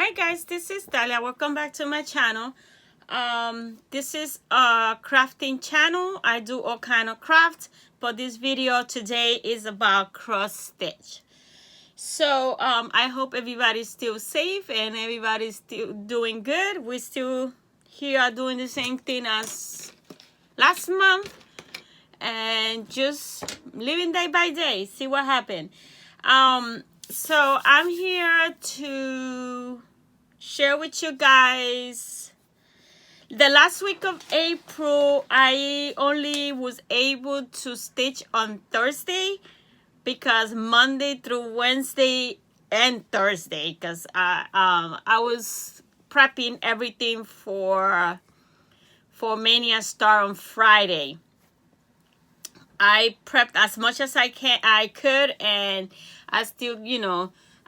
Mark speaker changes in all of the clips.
Speaker 1: Hi guys, this is Dalia. Welcome back to my channel. This is a crafting channel. I do all kind of crafts, but this video today is about cross stitch. So I hope everybody's still safe and everybody's still doing good. We still here are doing the same thing as last month and just living day by day, see what happened. So I'm here to share with you guys the last week of April. I only was able to stitch on Thursday because Monday through Wednesday and Thursday, because I was prepping everything for Maynia start on Friday. I prepped as much as I could, and I still,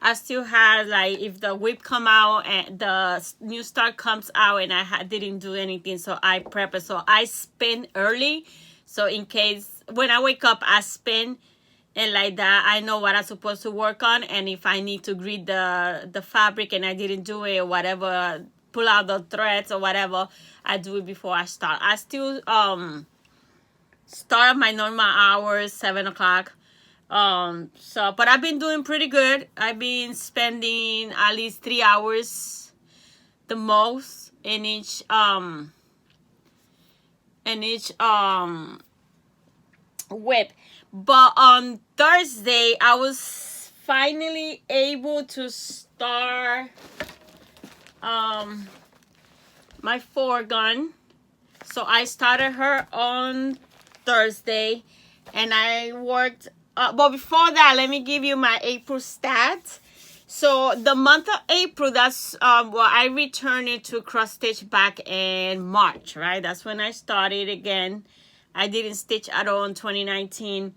Speaker 1: I still had, like, if the whip come out and the new start comes out and I didn't do anything, so I prep it. So I spin early, so in case when I wake up, I spin, and like that, I know what I'm supposed to work on. And if I need to grid the fabric and I didn't do it or whatever, pull out the threads or whatever, I do it before I start. I still start my normal hours, 7 o'clock. But I've been doing pretty good. I've been spending at least 3 hours the most in each whip. But on Thursday I was finally able to start my foregun. So I started her on Thursday and I worked but before that, let me give you my April stats. So the month of April, that's I returned it to cross stitch back in March, right? That's when I started again. I didn't stitch at all in 2019.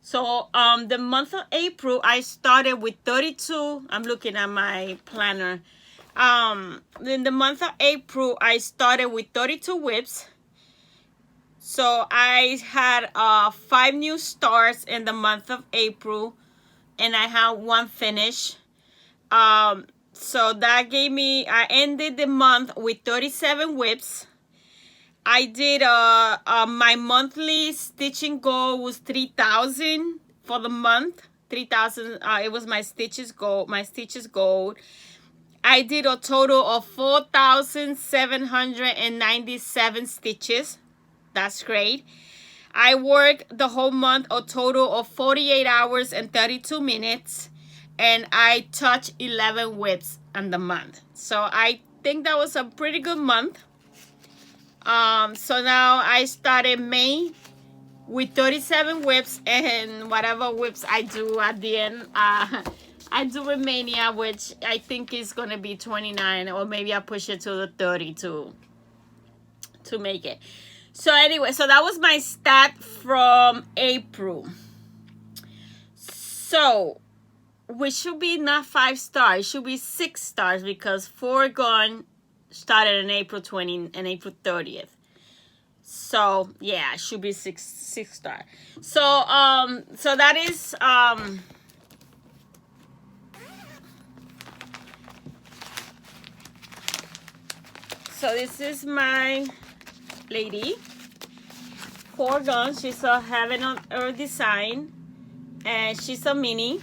Speaker 1: So the month of April, I started with 32. I'm looking at my planner. In the month of April, I started with 32 whips. So I had 5 new starts in the month of April, and I had 1 finish. So that gave me, I ended the month with 37 whips. I did my monthly stitching goal was 3,000 for the month. 3,000. It was my stitches goal. I did a total of 4,797 stitches. That's great. I worked the whole month a total of 48 hours and 32 minutes. And I touched 11 whips in the month. So I think that was a pretty good month. So now I started May with 37 whips, and whatever whips I do at the end, I do with Maynia, which I think is going to be 29, or maybe I push it to the 30 to make it. So anyway, so that was my stat from April. So we should be not 5 stars, it should be 6 stars, because foregun started on April 20 and April 30th. So yeah, it should be 6 stars. So so that is so this is my lady foregun. She's a Heaven on Earth design, and she's a mini.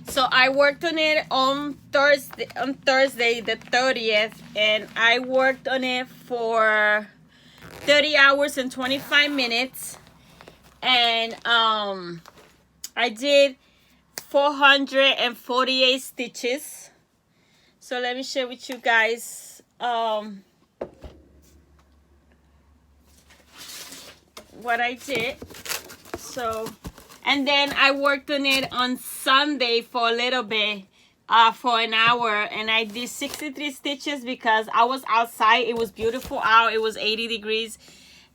Speaker 1: So I worked on it on Thursday the 30th, and I worked on it for 30 hours and 25 minutes, and I did 448 stitches. So let me share with you guys what I did. So, and then I worked on it on Sunday for a little bit, for an hour, and I did 63 stitches because I was outside. It was beautiful out. It was 80 degrees,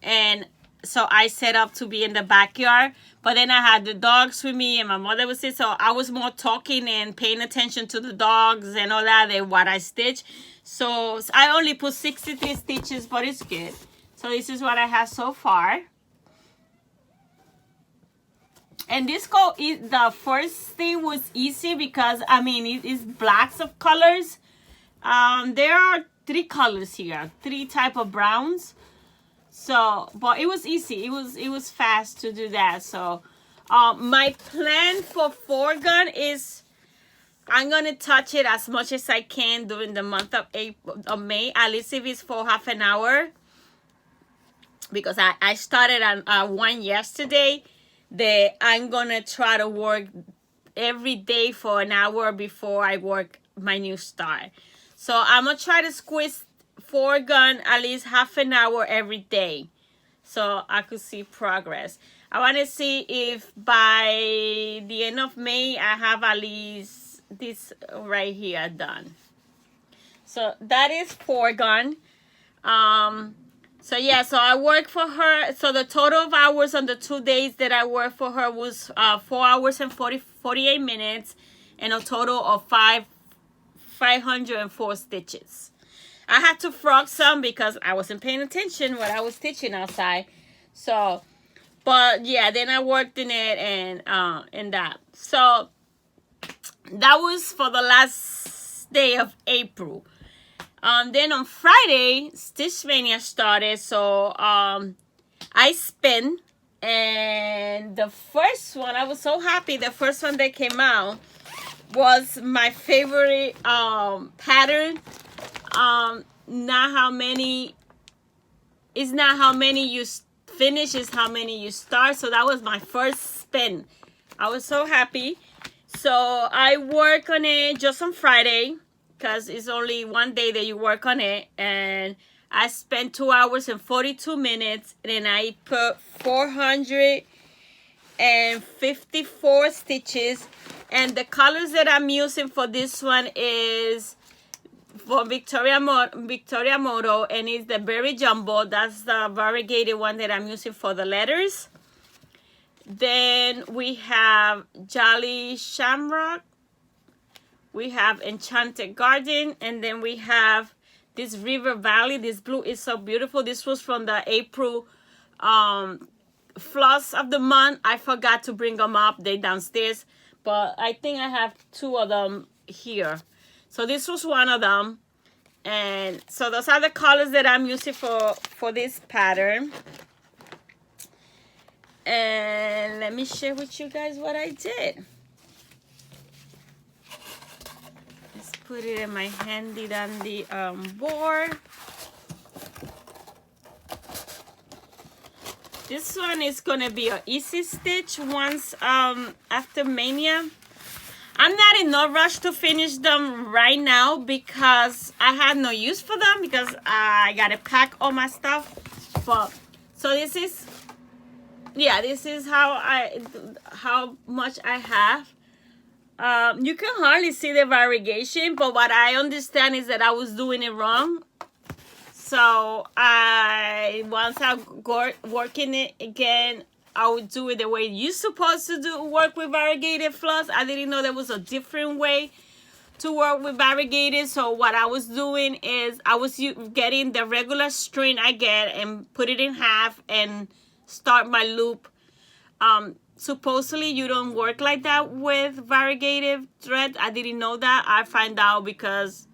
Speaker 1: and so I set up to be in the backyard. But then I had the dogs with me, and my mother was there, so I was more talking and paying attention to the dogs and all that than what I stitched. So I only put 63 stitches, but it's good. So this is what I have so far. And this coat, the first thing was easy because, I mean, it is blacks of colors. There are 3 colors here, 3 type of browns. So, but it was easy. It was fast to do that. So, my plan for foreground is I'm gonna touch it as much as I can during the month of May, at least if it's for half an hour. Because I started on one yesterday that I'm gonna try to work every day for an hour before I work my new style. So I'm gonna try to squeeze foreground at least half an hour every day, so I could see progress. I want to see if by the end of May I have at least this right here done. So that is foreground. So yeah, so I work for her. So the total of hours on the 2 days that I worked for her was 4 hours and 48 minutes, and a total of 504 stitches. I had to frog some because I wasn't paying attention when I was stitching outside. So, but yeah, then I worked in it and that. So that was for the last day of April. Then on Friday, Stitch Mania started. So I spin, and the first one, I was so happy. The first one that came out was my favorite pattern. Not how many, it's not how many you finish, it's how many you start. So that was my first spin. I was so happy. So I work on it just on Friday because it's only one day that you work on it, and I spent 2 hours and 42 minutes, and I put 454 stitches. And the colors that I'm using for this one is for Victoria Moto, and it's the Berry Jumbo. That's the variegated one that I'm using for the letters. Then we have Jolly Shamrock. We have Enchanted Garden, and then we have this River Valley. This blue is so beautiful. This was from the April floss of the month. I forgot to bring them up. They downstairs, but I think I have 2 of them here. So this was one of them. And so those are the colors that I'm using for this pattern. And let me share with you guys what I did. Let's put it in my handy dandy board. This one is gonna be an easy stitch once after Mania. I'm not in no rush to finish them right now because I had no use for them because I gotta pack all my stuff. But so this is, yeah, this is how much I have. You can hardly see the variegation, but what I understand is that I was doing it wrong. So once I go working it again, I would do it the way you're supposed to work with variegated floss. I didn't know there was a different way to work with variegated. So what I was doing is I was getting the regular string I get and put it in half and start my loop. Supposedly you don't work like that with variegated thread. I didn't know that. I find out because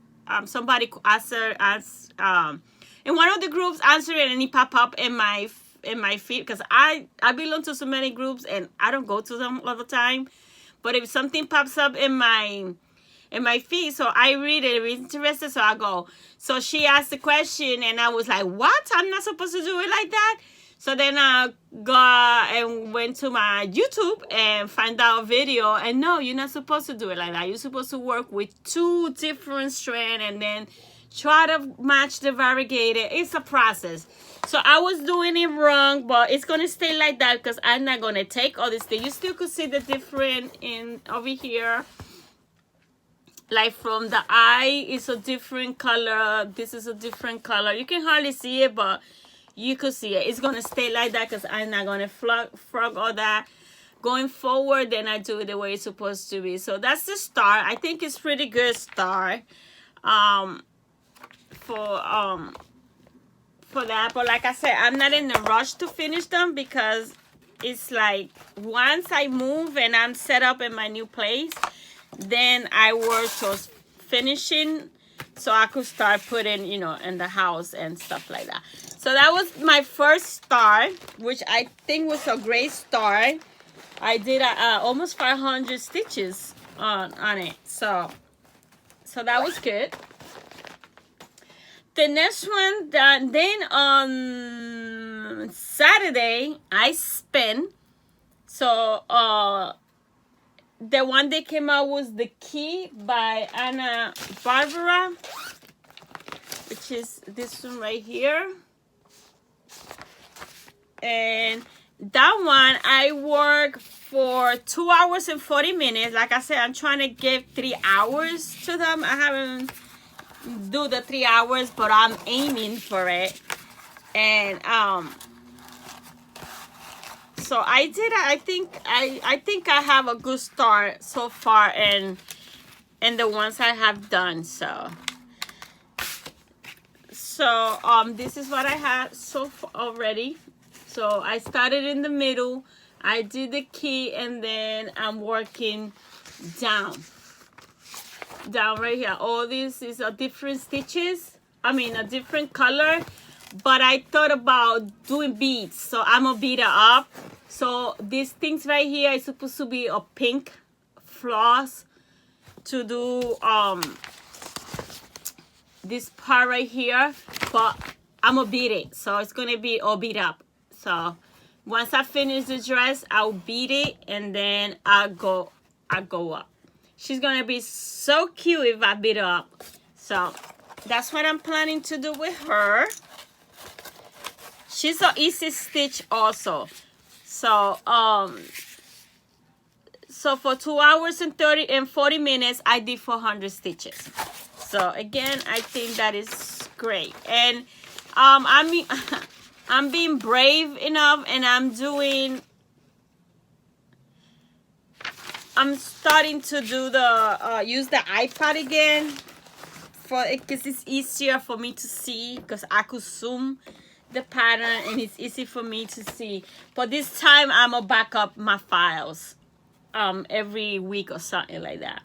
Speaker 1: somebody asked in one of the groups answered it, and it popped up in my feed because I belong to so many groups and I don't go to them all the time. But if something pops up in my feed, so I read it, I'm interested, so I go. So she asked the question and I was like, what? I'm not supposed to do it like that? So then I got and went to my YouTube and find out a video, and no, you're not supposed to do it like that. You're supposed to work with 2 different strands and then try to match the variegated. It's a process. So I was doing it wrong, but it's gonna stay like that because I'm not gonna take all this thing. You still could see the difference in over here. Like from the eye, it's a different color. This is a different color. You can hardly see it, but you could see it. It's gonna stay like that because I'm not gonna frog all that. Going forward, then I do it the way it's supposed to be. So that's the start. I think it's pretty good start. For that, but like I said, I'm not in a rush to finish them because it's like once I move and I'm set up in my new place, then I work towards finishing so I could start putting, you know, in the house and stuff like that. So that was my first start, which I think was a great start. I did almost 500 stitches on it, so that was good. The next one, then on Saturday, I spin. So the one that came out was The Key by Anna Barbara, which is this one right here. And that one, I work for 2 hours and 40 minutes. Like I said, I'm trying to give 3 hours to them. I haven't do the 3 hours, but I'm aiming for it. And so I did. I think I have a good start so far in the ones I have done. So this is what I had so far already. So I started in the middle, I did the key, and then I'm working down right here. All this is a different stitches, I mean a different color, but I thought about doing beads, so I'm gonna beat it up. So these things right here is supposed to be a pink floss to do this part right here, but I'm gonna beat it, so it's gonna be all beat up. So once I finish the dress, I'll beat it, and then I go up. She's gonna be so cute if I beat her up. So that's what I'm planning to do with her. She's an easy stitch also. So so for 2 hours and 40 minutes, I did 400 stitches. So again, I think that is great. And I mean, I'm being brave enough, and I'm starting to do the use the iPad again for it, because it's easier for me to see, because I could zoom the pattern and it's easy for me to see. But this time I'm gonna back up my files every week or something like that.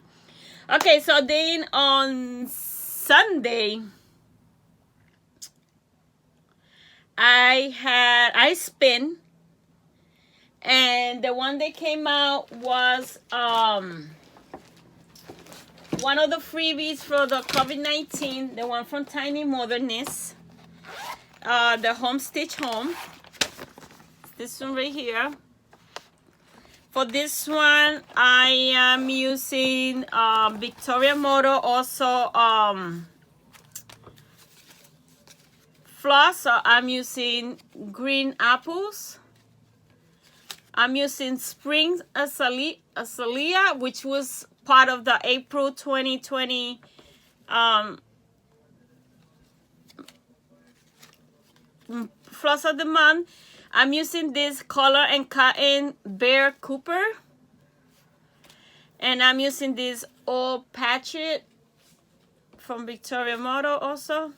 Speaker 1: Okay, so then on Sunday I spin, and the one that came out was one of the freebies for the COVID-19, the one from Tiny Modernist, the Home Stitch Home. This one right here. For this one, I am using Victoria Moto, also floss. So I'm using green apples. I'm using Spring Azalea, which was part of the April 2020 floss of the month. I'm using this Color and Cotton Bear Cooper, and I'm using this Old Patchet from Victoria Moto also.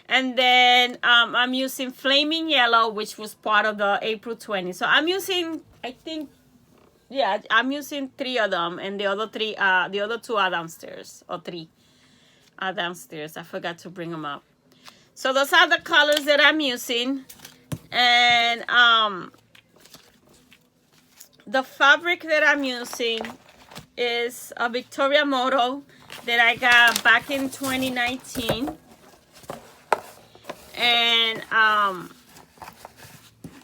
Speaker 1: And then I'm using Flaming Yellow, which was part of the April 20. So I'm using, I think, yeah, I'm using 3 of them, and the other 2 are downstairs, or 3 are downstairs. I forgot to bring them up. So those are the colors that I'm using. And the fabric that I'm using is a Victoria Moto that I got back in 2019. And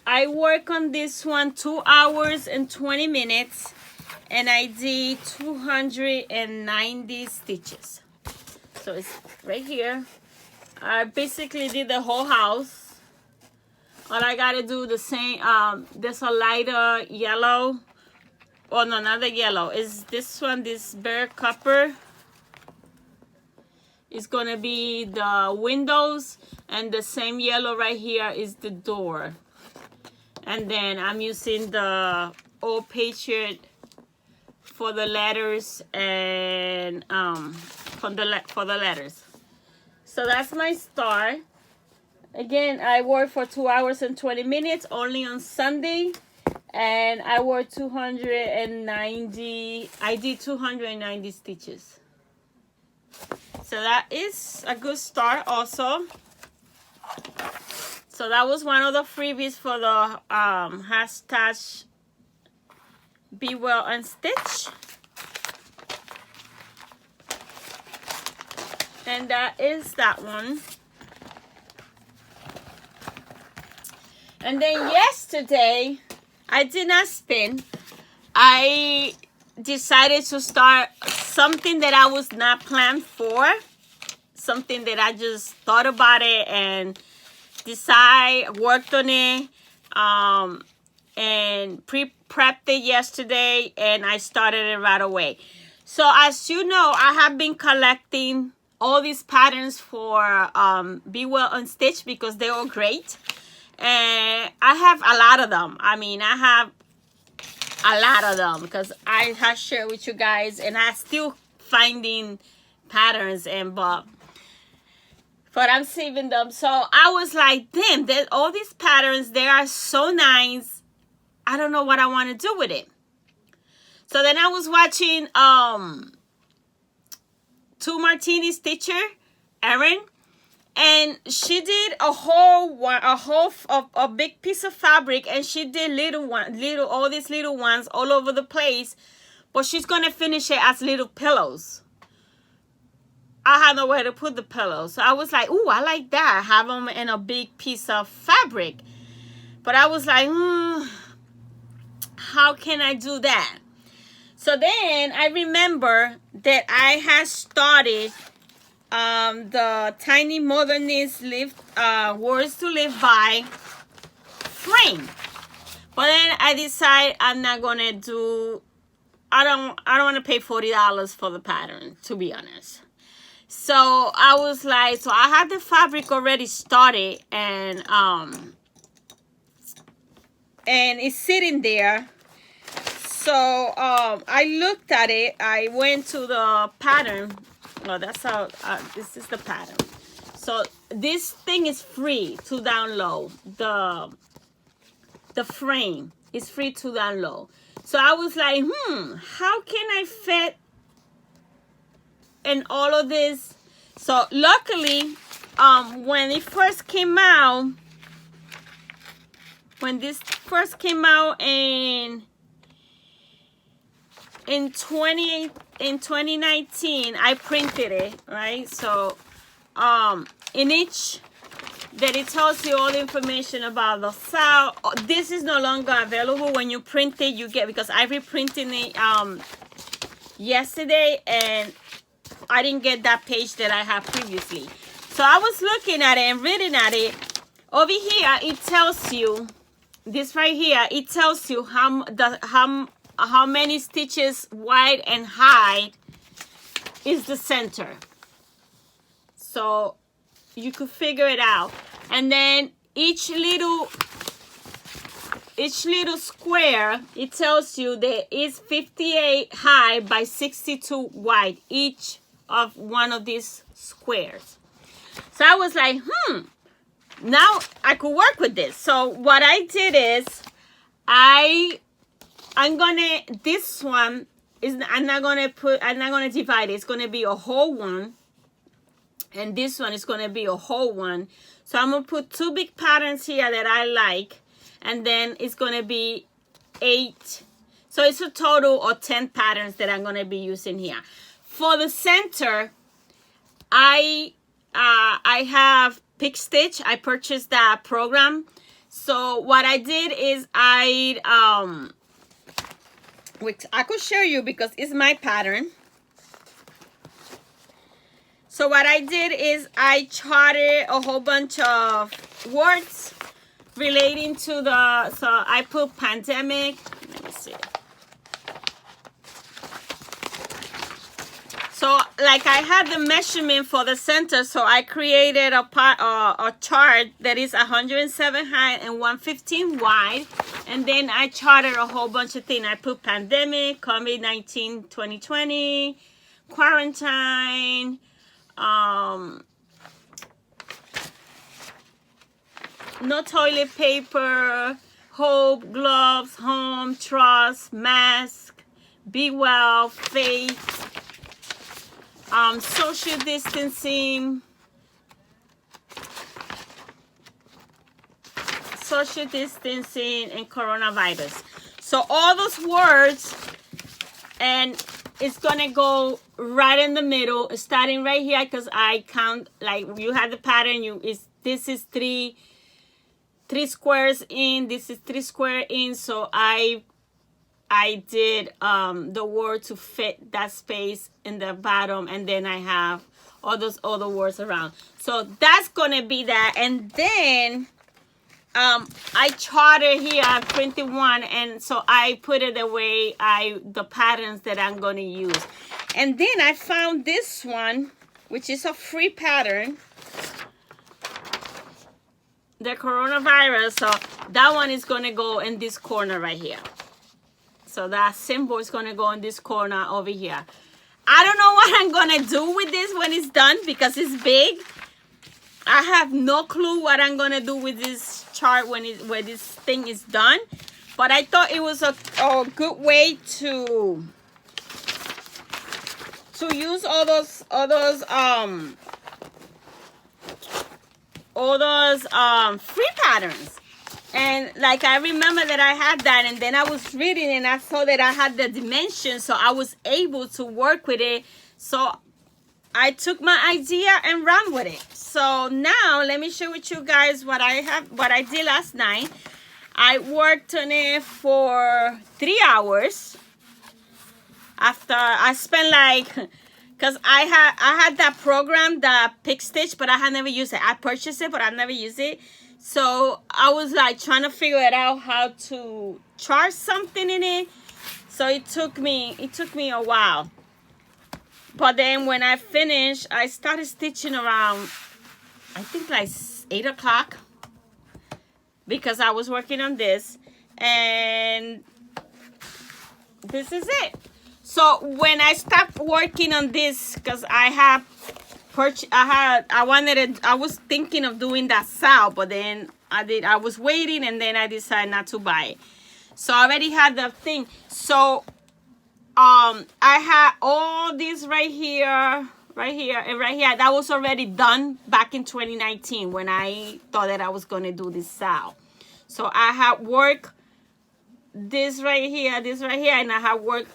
Speaker 1: I work on this one 2 hours and 20 minutes, and I did 290 stitches. So it's right here. I basically did the whole house. All I gotta do the same. There's a lighter yellow. Oh no, not the yellow. Is this one? This Bear Copper. It's gonna be the windows, and the same yellow right here is the door. And then I'm using the Old Patriot for the letters, and for the letters. So that's my start. Again, I work for 2 hours and 20 minutes only on Sunday, and I wore 290. I did 290 stitches. So that is a good start also. So that was one of the freebies for the hashtag Be Well and Stitch. And that is that one. And then yesterday, I did not spin. I decided to start something that I was not planned for. Something that I just thought about it and worked on it. And prepped it yesterday, and I started it right away. So as you know, I have been collecting all these patterns for Be Well and Stitch because they are great. And I have a lot of them. I mean, I have a lot of them because I have shared with you guys, and I still finding patterns, and but I'm saving them. So I was like, damn, all these patterns, they are so nice. I don't know what I want to do with it. So then I was watching Two Martini Stitcher, Erin, and she did a big piece of fabric, and she did all these little ones all over the place, but she's gonna finish it as little pillows. I had nowhere to put the pillows, so I was like, ooh, I like that. Have them in a big piece of fabric, but I was like, how can I do that? So then I remember that I had started the Tiny Modernist Words to Live By frame, but then I decided I'm not gonna do. I don't want to pay $40 for the pattern, to be honest. So I was like, so I had the fabric already started, and it's sitting there. So I looked at it. I went to the pattern. Oh, that's how, this is the pattern. So this thing is free to download. The frame is free to download. So I was like, how can I fit in all of this? So luckily, when this first came out in 2019, I printed it, right? So in each that it tells you all the information about the style. This is no longer available. When you print it, you get, because I reprinted it yesterday, and I didn't get that page that I had previously. So I was looking at it and reading at it. Over here, it tells you, this right here, it tells you how many stitches wide and high is the center. So you could figure it out. And then each little square, it tells you that it's 58 high by 62 wide, each of one of these squares. So I was like, now I could work with this. So what I did is, this one is, I'm not gonna divide it. It's gonna be a whole one, and this one is gonna be a whole one. So I'm gonna put two big patterns here that I like, and then it's gonna be 8. So it's a total of 10 patterns that I'm gonna be using here. For the center, I have Pick Stitch. I purchased that program. So what I did is which I could show you because it's my pattern. So what I did is I charted a whole bunch of words relating to the, so I put pandemic. Let me see. So like I had the measurement for the center, so I created a chart that is 107 high and 115 wide, and then I charted a whole bunch of things. I put pandemic, COVID-19, 2020, quarantine, no toilet paper, hope, gloves, home, trust, mask, be well, faith, social distancing, and coronavirus. So all those words, and it's gonna go right in the middle, starting right here, because I count, like you have the pattern, this is three squares in, this is 3 square in, so I did the word to fit that space in the bottom, and then I have all those other words around. So that's gonna be that. And then I charted here, I printed one, and so I put it away, the patterns that I'm gonna use. And then I found this one, which is a free pattern, the coronavirus. So that one is gonna go in this corner right here. So that symbol is gonna go in this corner over here. I don't know what I'm gonna do with this when it's done, because it's big. I have no clue what I'm gonna do with this chart when this thing is done. But I thought it was a good way to use all those free patterns. And like, I remember that I had that, and then I was reading and I saw that I had the dimensions, so I was able to work with it. So I took my idea and ran with it. So now let me share with you guys what I did last night. I worked on it for 3 hours. After I spent like, because I had that program, the Pick Stitch, but I had never used it. I purchased it, but I never used it. So I was like trying to figure it out how to chart something in it. So it took me a while. But then when I finished, I started stitching around, I think like 8 o'clock, because I was working on this, and this is it. So when I stopped working on this, because I was thinking of doing that sow, but then I was waiting, and then I decided not to buy it. So I already had the thing. So I had all this right here, and right here. That was already done back in 2019 when I thought that I was gonna do this sow. So I had work this right here, and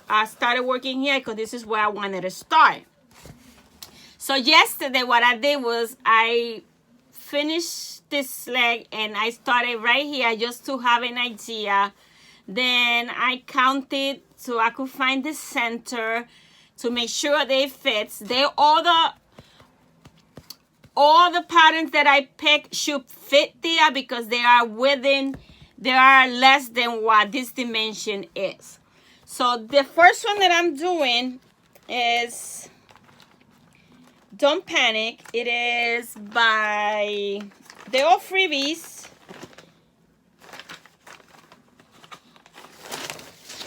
Speaker 1: I started working here because this is where I wanted to start. So yesterday what I did was I finished this leg and I started right here just to have an idea. Then I counted so I could find the center to make sure they fit. All the patterns that I picked should fit there, because they are less than what this dimension is. So the first one that I'm doing is Don't Panic. It is by, they're all freebies.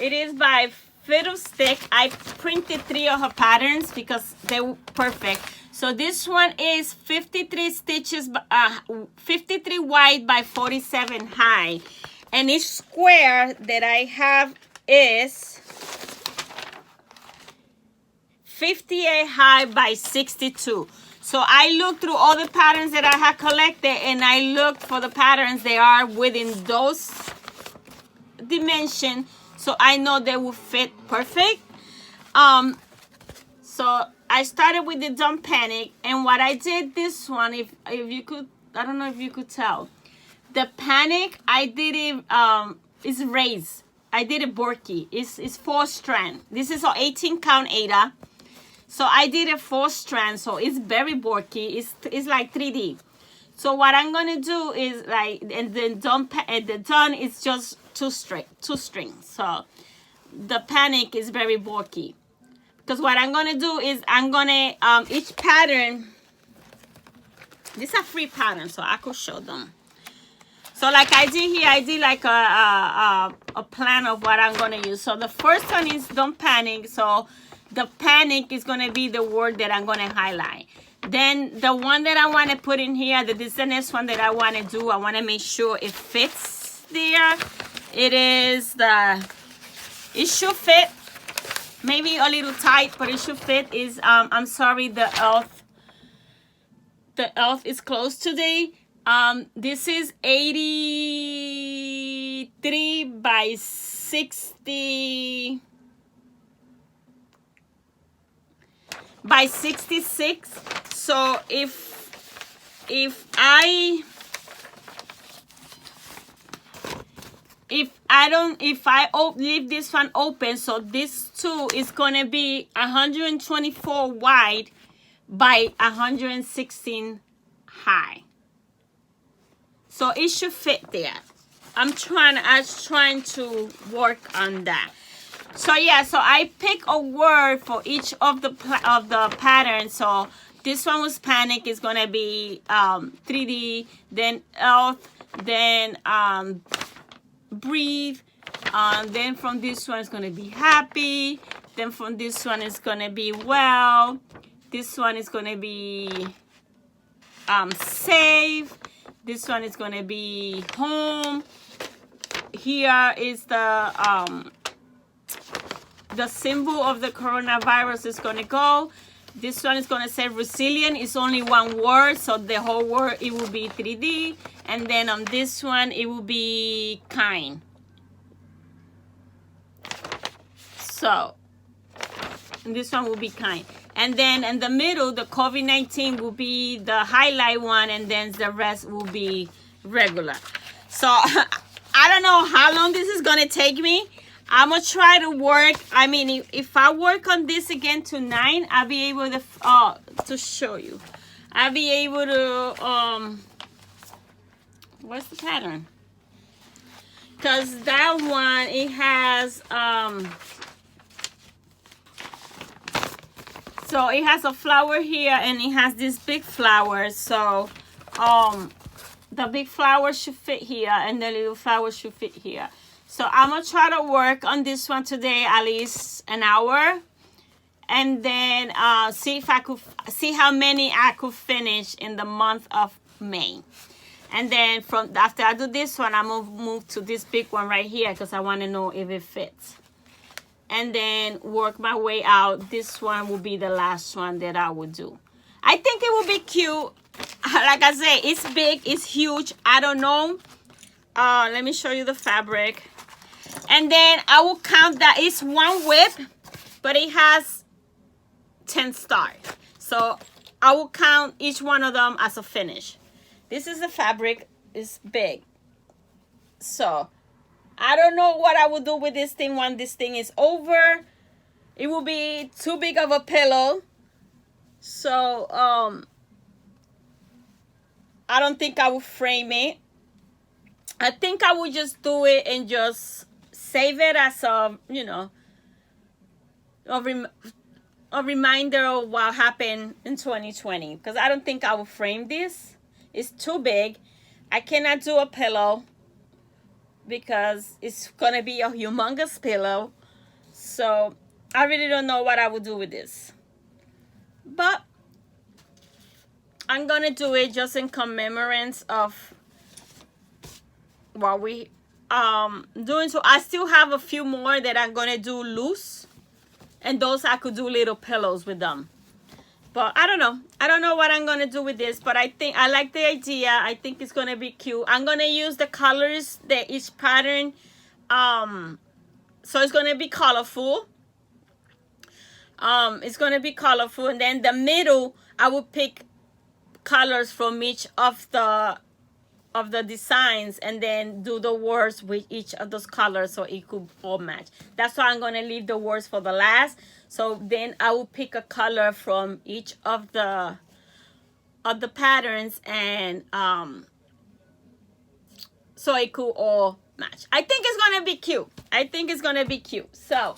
Speaker 1: It is by Fiddlestick. I printed 3 of her patterns because they were perfect. So this one is 53 stitches, 53 wide by 47 high. And each square that I have is 58 high by 62. So I looked through all the patterns that I had collected, and I looked for the patterns that are within those dimensions, so I know they will fit perfect. So I started with the Don't Panic, and what I did this one, if you could, I don't know if you could tell, the Panic, I did it, is raised. I did it bulky. It's 4 strand. This is an 18 count Ada. So I did a 4 strand, so it's very bulky. It's like 3D. So what I'm gonna do is like, and then the Done is just 2 strings. So the Panic is very bulky. Because what I'm gonna do is I'm gonna each pattern. These are free patterns, so I could show them. So like I did here, I did like a plan of what I'm gonna use. So the first one is Don't Panic. So the Panic is gonna be the word that I'm gonna highlight. Then the one that I want to put in here, this is the next one that I want to do. I want to make sure it fits there. It should fit, maybe a little tight, but it should fit. I'm sorry, the elf is closed today. This is 83 by 60 by 66. So if I leave this one open, so this too is gonna be 124 wide by 116 high. So it should fit there. I was trying to work on that. So yeah, so I pick a word for each of the patterns. So this one was panic, is gonna be 3D, then elf, then breathe, then from this one is gonna be happy, then from this one is gonna be well, this one is gonna be safe, this one is gonna be home. Here is the symbol of the coronavirus is gonna go. This one is gonna say resilient. It's only one word, so the whole word, it will be 3D. And then on this one, it will be kind. So this one will be kind. And then in the middle, the COVID-19 will be the highlight one, and then the rest will be regular. So I don't know how long this is gonna take me. I'm gonna try to work. I mean, if I work on this again tonight, I'll be able to show you. I'll be able to what's the pattern? Because that one, it has so it has a flower here, and it has this big flower. So the big flower should fit here, and the little flower should fit here. So I'm gonna try to work on this one today, at least an hour, and then see how many I could finish in the month of May. And then after I do this one, I'm gonna move to this big one right here, because I want to know if it fits. And then work my way out. This one will be the last one that I will do. I think it will be cute. Like I say, it's big, it's huge. I don't know. Let me show you the fabric. And then I will count that it's one whip, but it has 10 stars. So I will count each one of them as a finish. This is the fabric. It's big. So I don't know what I will do with this thing when this thing is over. It will be too big of a pillow. So I don't think I will frame it. I think I will just do it and just save it as a, you know, a reminder of what happened in 2020. Because I don't think I will frame this. It's too big. I cannot do a pillow because it's gonna be a humongous pillow. So I really don't know what I will do with this. But I'm gonna do it just in commemorance of what we doing. So I still have a few more that I'm gonna do loose, and those I could do little pillows with them. But I don't know what I'm gonna do with this, but I think I like the idea. I think it's gonna be cute. I'm gonna use the colors that each pattern so it's gonna be colorful. It's gonna be colorful, and then the middle I will pick colors from each of the designs, and then do the words with each of those colors so it could all match. That's why I'm gonna leave the words for the last. So then I will pick a color from each of the patterns, and so it could all match. I think it's gonna be cute. I think it's gonna be cute. So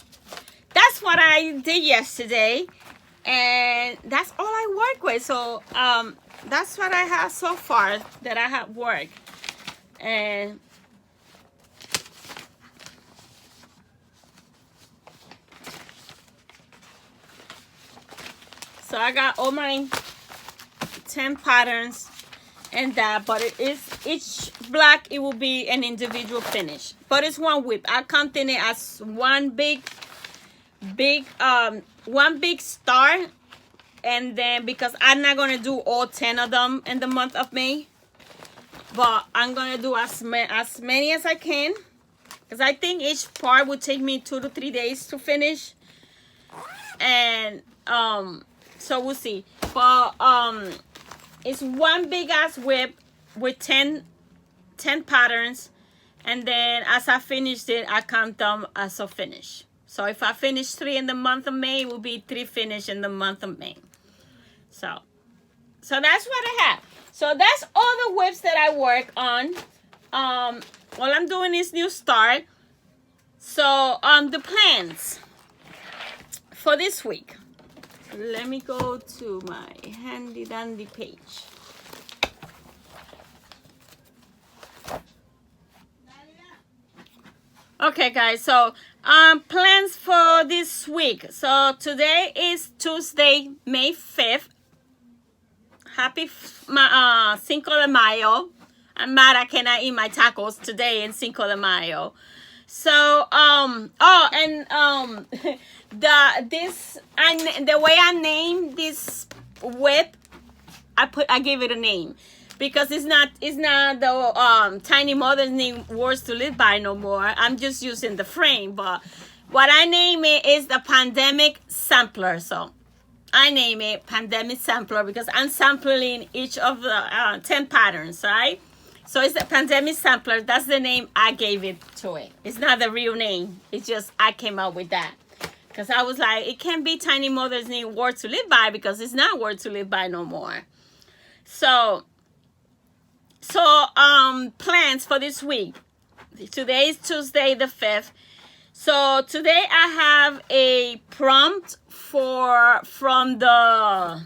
Speaker 1: that's what I did yesterday, and that's all I work with. So that's what I have so far that I have worked. And so I got all my 10 patterns, and that, but it is each black, it will be an individual finish, but it's one whip. I'm counting it as one big star. And then because I'm not gonna do all 10 of them in the month of May, but I'm gonna do as many as I can, because I think each part would take me 2 to 3 days to finish. And so we'll see. But it's one big ass whip with 10 patterns, and then as I finished it, I count them as a finish. So if I finish 3 in the month of May, it will be 3 finish in the month of May. So that's what I have. So that's all the whips that I work on. All I'm doing is new start. So the plans for this week. Let me go to my handy dandy page. Okay, guys, so plans for this week. So today is Tuesday, May 5th. Happy Cinco de Mayo. I'm mad I cannot eat my tacos today in Cinco de Mayo. So the way I named this whip, I gave it a name, because it's not the Tiny Mother's Name Words to Live By no more. I'm just using the frame, but what I name it is the Pandemic Sampler. So I name it Pandemic Sampler because I'm sampling each of the 10 patterns, right? So it's the Pandemic Sampler. That's the name I gave it to it. It's not the real name. It's just I came up with that. Because I was like, it can't be Tiny Mother's Name Word to Live By, because it's not Word to Live By no more. So plans for this week. Today is Tuesday the 5th. So today I have a prompt from the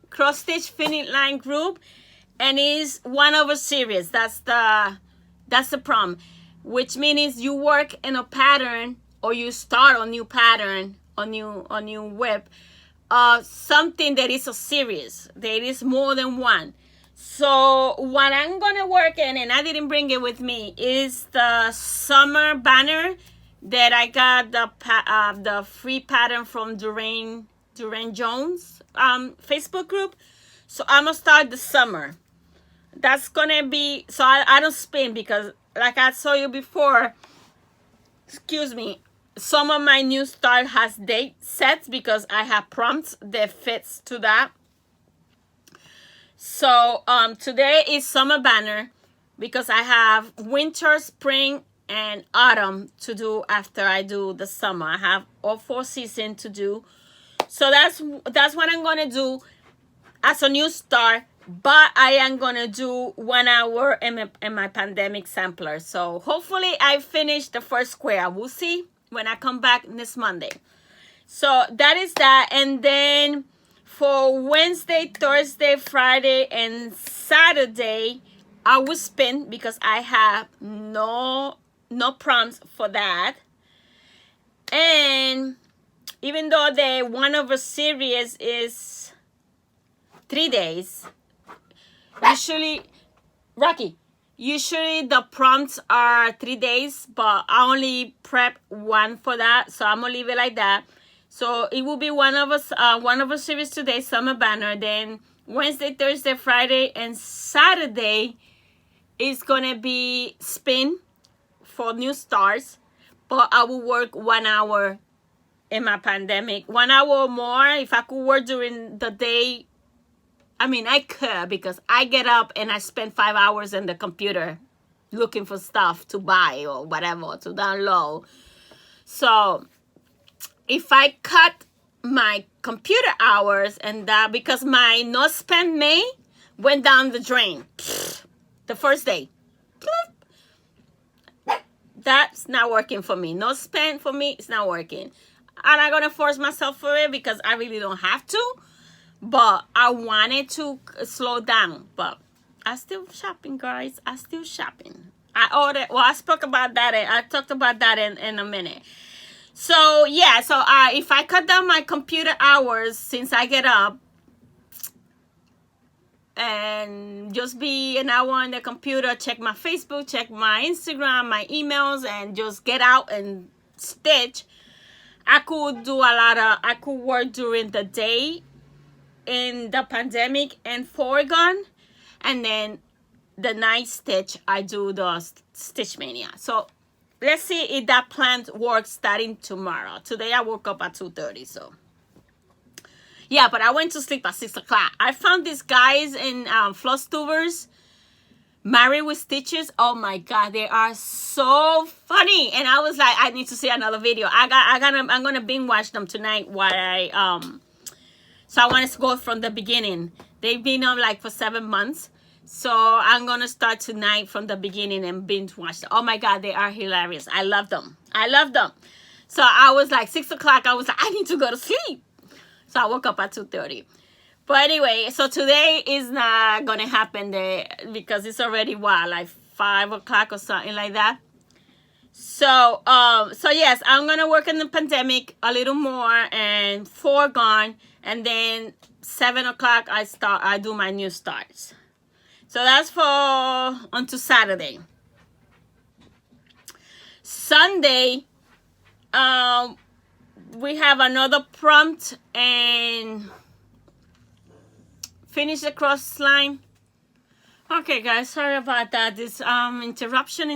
Speaker 1: Cross Stitch Finish Line group, and is one of a series. That's the prompt, which means you work in a pattern, or you start a new pattern, a new whip, something that is a series. There is more than one. So what I'm gonna work in, and I didn't bring it with me, is the summer banner that I got the free pattern from Durain Jones Facebook group. So I'm gonna start the summer. That's gonna be, so I don't spin, because like I saw you before, excuse me, some of my new start has date sets because I have prompts that fits to that. So today is summer banner, because I have winter, spring, and autumn to do after I do the summer. I have all 4 seasons to do. So that's what I'm gonna do as a new start. But I am gonna do 1 hour in my Pandemic Sampler. So hopefully I finish the first square. We'll see when I come back this Monday. So that is that. And then for Wednesday, Thursday, Friday, and Saturday, I will spin, because I have no prompts for that. And even though the one of a series is 3 days, usually the prompts are 3 days, but I only prep 1 for that, so I'm gonna leave it like that. So it will be one of a series today, summer banner. Then Wednesday, Thursday, Friday, and Saturday is gonna be spin for new starts, but I will work 1 hour in my pandemic. 1 hour or more. If I could work during the day, I mean, I could, because I get up and I spend 5 hours in the computer looking for stuff to buy or whatever, to download. So if I cut my computer hours, and that, because my no spend May went down the drain the first day. That's not working for me. No spend for me, it's not working. I'm not gonna force myself for it, because I really don't have to. But I wanted to slow down. But I still shopping, guys. I still shopping. I spoke about that. I talked about that in a minute. So yeah, so if I cut down my computer hours since I get up, and just be an hour on the computer, check my Facebook, check my Instagram, my emails, and just get out and stitch. I could work during the day in the pandemic and foregone, and then the night stitch I do the stitch mania. So let's see if that plan works starting tomorrow. Today I woke up at 2:30, so yeah, but I went to sleep at 6 o'clock. I found these guys in Flosstubers, Married with Stitches. Oh my god, they are so funny. And I was like, I need to see another video. I'm gonna binge watch them tonight while so I want to go from the beginning. They've been on like for 7 months. So I'm gonna start tonight from the beginning and binge watch them. Oh my god, they are hilarious. I love them. I love them. So I was like 6 o'clock, I was like, I need to go to sleep. So I woke up at 2:30. But anyway, so today is not gonna happen there because it's already what, like 5 o'clock or something like that. So so yes, I'm gonna work in the pandemic a little more and foregone, and then 7 o'clock I do my new starts. So that's for onto Saturday. Sunday, we have another prompt and finish the cross line. Okay guys, sorry about that. This interruption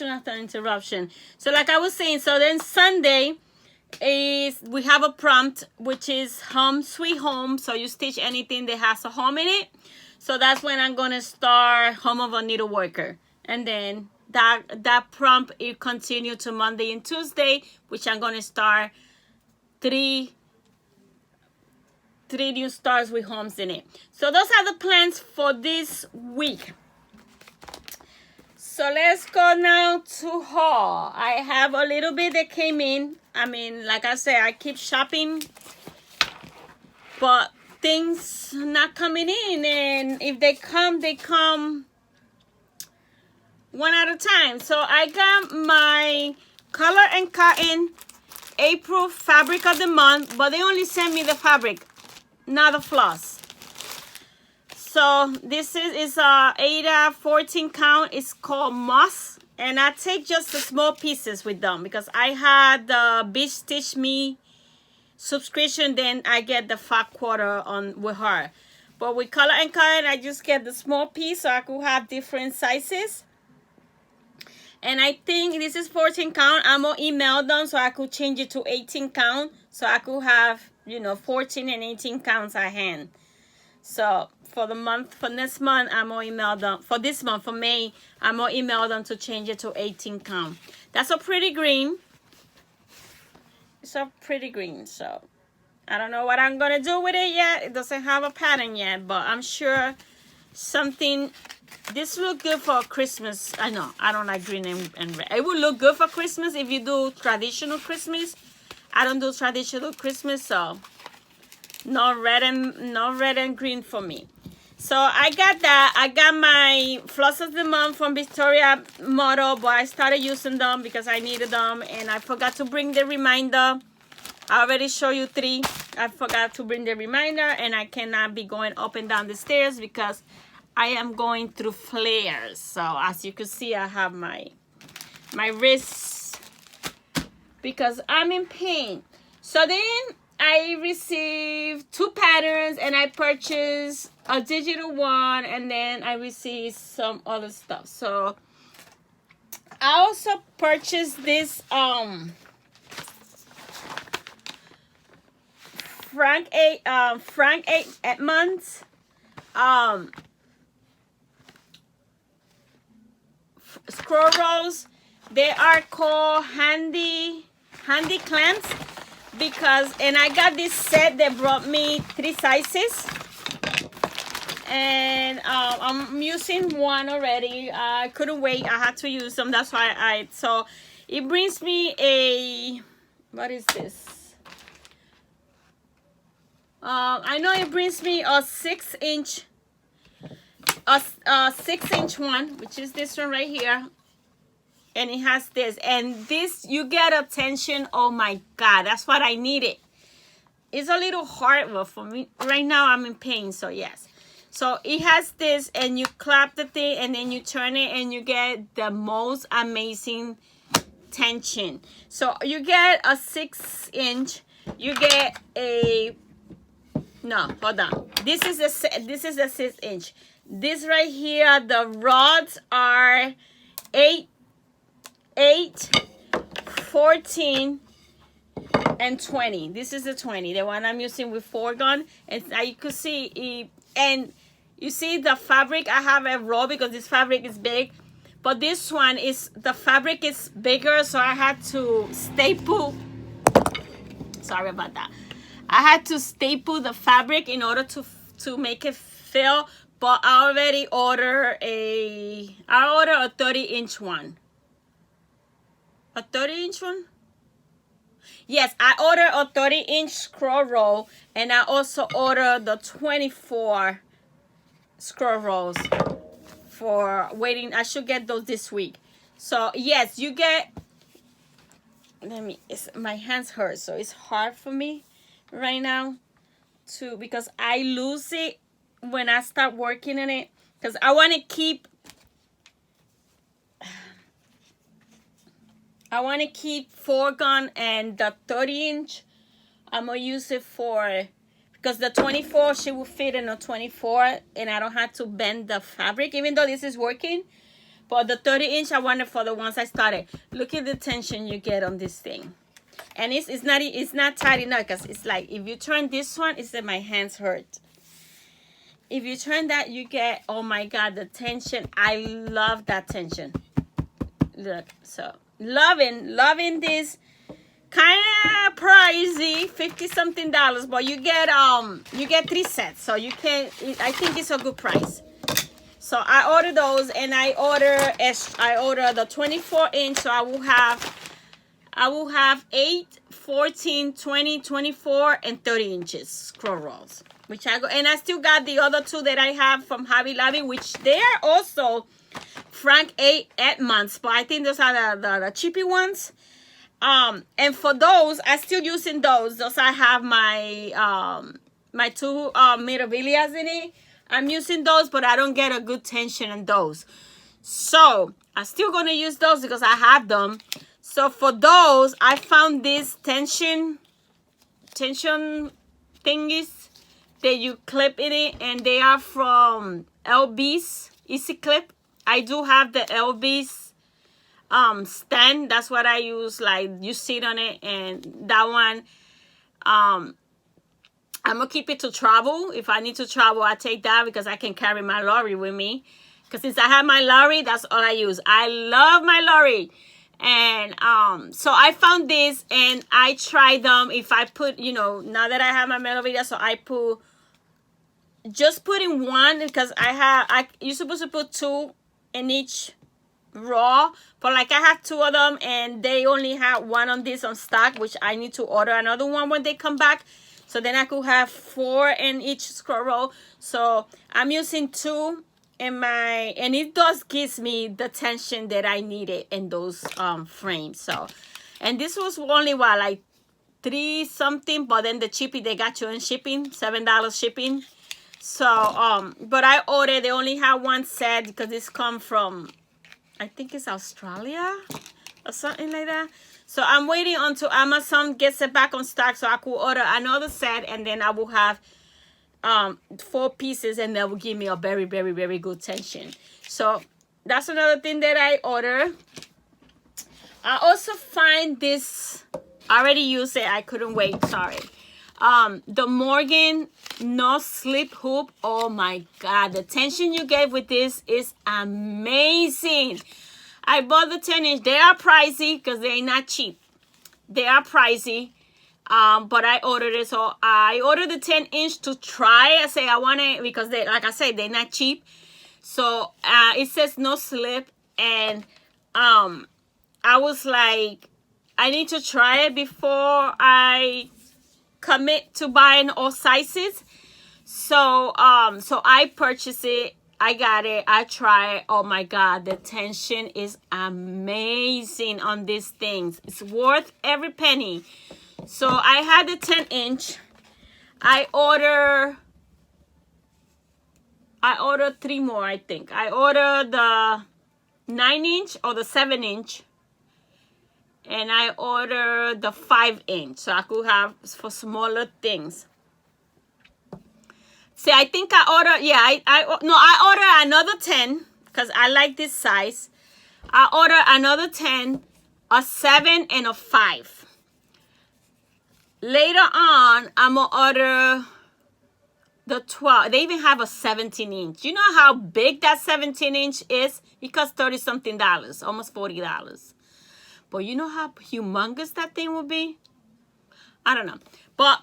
Speaker 1: after interruption. So like I was saying, so then Sunday is we have a prompt which is home sweet home. So you stitch anything that has a home in it. So that's when I'm gonna start Home of a Needle Worker. And then that prompt it continue to Monday and Tuesday, which I'm gonna start three new stars with homes in it. So those are the plans for this week. So let's go now to haul. I have a little bit that came in. I mean, like I said, I keep shopping, but things not coming in, and if they come one at a time. So I got my Color and Cotton April fabric of the month, but they only sent me the fabric, not the floss. So this is a 8-14 count. It's called Moss, and I take just the small pieces with them because I had the Beach Stitch Me subscription. Then I get the 5/4 on with her, but with Color and Cotton I just get the small piece so I could have different sizes. And I think this is 14 count. I'm gonna email them so I could change it to 18 count so I could have, you know, 14 and 18 counts at hand. So for the month, for next month, I'm gonna email them. For this month, for May, I'm gonna email them to change it to 18 count. That's a pretty green. It's a pretty green. So I don't know what I'm gonna do with it yet. It doesn't have a pattern yet, but I'm sure something. This look good for Christmas. I know I don't like green and red. It would look good for Christmas if you do traditional Christmas. I don't do traditional Christmas, so no red and green for me. So I got that. I got my Floss of the Month from Victoria Model, but I started using them because I needed them, and I forgot to bring the reminder. I already showed you 3. I forgot to bring the reminder, and I cannot be going up and down the stairs because I am going through flares. So as you can see, I have my wrists because I'm in pain. So then I received 2 patterns, and I purchased a digital one, and then I received some other stuff. So I also purchased this Frank Edmonds scroll rolls. They are called handy clamps because, and I got this set that brought me 3 sizes, and I'm using one already. I couldn't wait. I had to use them. That's why so it brings me a, what is this? I know it brings me a 6-inch, a 6-inch one, which is this one right here, and it has this, and this you get a tension. Oh my god, that's what I needed. It's a little hard, but for me right now I'm in pain, so yes. So it has this, and you clap the thing, and then you turn it, and you get the most amazing tension. So you get a 6-inch. You get a, no, hold on. This is a 6-inch. This right here, the rods are 8, 14, and 20. This is the 20, the one I'm using with 4-gun. And you could see, and you see the fabric. I have a roll because this fabric is big, but this one is, the fabric is bigger, so I had to staple. Sorry about that. I had to staple the fabric in order to make it fill. But I already ordered a 30-inch one. A 30-inch one? Yes, I ordered a 30-inch scroll roll, and I also ordered the 24 scroll rolls for waiting. I should get those this week. So yes, you get, my hands hurt, so it's hard for me right now because I lose it when I start working on it, because I want to keep 4-gun, and the 30-inch I'm gonna use it for, because the 24, she will fit in a 24, and I don't have to bend the fabric, even though this is working. But the 30-inch I want it for the ones I started. Look at the tension you get on this thing, and it's not tight enough, because it's like, if you turn this one, it's that my hands hurt. If you turn that, you get, oh my God, the tension. I love that tension. Look, so loving this. Kind of pricey, $50-something, but you get 3 sets, so you can, I think it's a good price. So I ordered those, and I order the 24-inch, so I will have 8, 14, 20, 24, and 30 inches scroll rolls, which I and I still got the other 2 that I have from Hobby Lobby, which they are also Frank A. Edmonds, but I think those are the cheapy ones. And for those, I still using those. Those I have my my 2 Miravillas in it. I'm using those, but I don't get a good tension on those. So I'm still gonna use those because I have them. So for those, I found these tension thingies that you clip in it, and they are from LB's Easy Clip. I do have the LB's stand. That's what I use. Like, you sit on it, and that one, I'm gonna keep it to travel. If I need to travel, I take that because I can carry my lorry with me. Because since I have my lorry, that's all I use. I love my lorry. And so I found this, and I tried them. If I put, you know, now that I have my Melovita, so I just put in one, because you're supposed to put 2 in each raw, but like I have 2 of them, and they only have 1 on this on stock, which I need to order another one when they come back, so then I could have 4 in each scroll roll. So I'm using 2 in my, and it does gives me the tension that I needed in those frames. So, and this was only what, like 3 something, but then the cheapy, they got you in shipping, $7 shipping. So but I ordered, they only have 1 set because this come from, I think it's Australia or something like that. So I'm waiting until Amazon gets it back on stock so I could order another set, and then I will have 4 pieces, and that will give me a very, very, very good tension. So that's another thing that I order. I also find this, I already used it, I couldn't wait, sorry. The Morgan no slip hoop. Oh my God, the tension you get with this is amazing. I bought the 10-inch. They are pricey because they're not cheap. They are pricey. But I ordered it. So I ordered the 10-inch to try. I say I want it because they, like I said, they're not cheap. So it says no slip, and I was like, I need to try it before I commit to buying all sizes. So so I purchased it. I got it. I tried. Oh my God, the tension is amazing on these things. It's worth every penny. So I had the 10-inch. I ordered I ordered 3 more, I think. I ordered the 9-inch or the 7-inch. And I ordered the 5-inch. So I could have for smaller things. See, I think I ordered, yeah, I ordered another 10 because I like this size. I ordered another 10, a 7 and a 5. Later on, I'm going to order the 12. They even have a 17-inch. You know how big that 17-inch is? It costs $30-something, almost $40. But you know how humongous that thing will be? I don't know. But